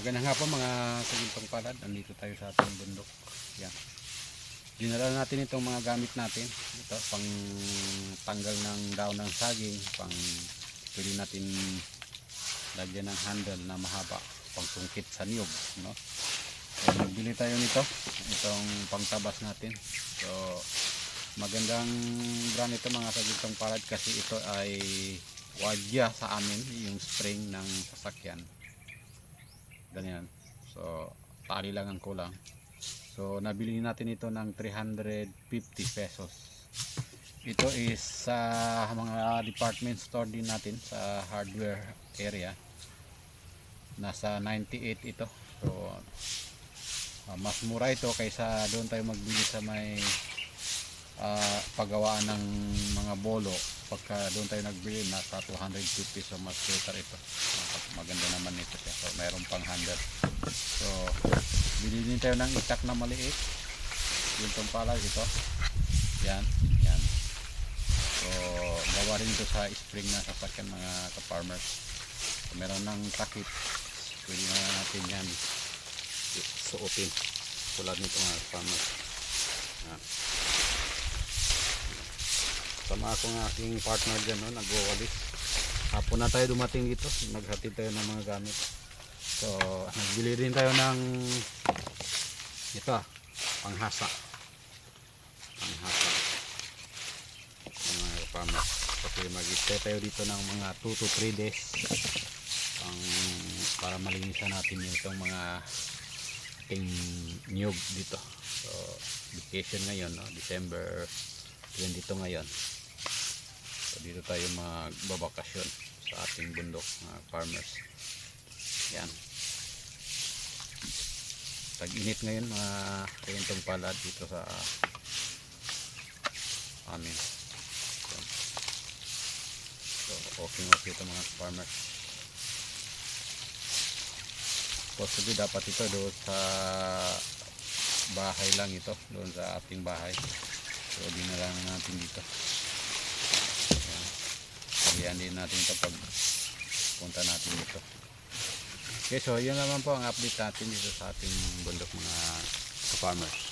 Magandang hapon mga kagintong palad. Nandito tayo sa ating bundok. Yan. Dinala natin itong mga gamit natin. Ito pang tanggal ng daon ng saging, pang pwede natin lagyan ng handle na mahaba, pang sungkit sa niyog, no? So, nagbili tayo nito. Itong pangtabas natin. So magandang brand ito mga kagintong palad kasi ito ay wadya sa amin, yung spring ng sasakyan. Ganyan. So tali lang ang kulang. So nabili natin ito ng 350 pesos. Ito is sa mga department store din natin sa hardware area. Nasa 98 ito. So mas mura ito kaysa doon tayo magbili sa may paggawaan ng mga bolo. Pagka doon tayo nagbili nasa 250, so mas better ito. Maganda naman ito siya. So mayroon pang handle. So bilhin tayo ng itak na maliit. Yung pampalay ito. Yan, yan. So gawa rin ito sa spring na sasakyan mga ka-farmers. So meron ng takip. Pwede na natin yan suotin. Tulad nito mga farmers. Yan. Sama ako ng aking partner dyan, no? Nagwawalis. Hapon na tayo dumating dito. Naghatid tayo ng mga gamit. So nagbili rin tayo ng ito, panghasa. Panghasa mga farmers. Kasi mag-stay tayo dito ng mga 2 to 3 days para malinisan natin itong mga ating niyog dito. So vacation ngayon, no? December 22 ngayon. So dito tayo magbabakasyon sa ating bundok mga farmers. Yan. Tag-init ngayon mga kagintong palad dito sa amin. So okay ito mga farmers. Possibly dapat ito doon sa bahay lang ito, doon sa ating bahay. So di na lang natin dito. Ayan din natin ito pag punta natin dito. Okay, so yun naman po ang update natin dito sa ating bundok mga farmers.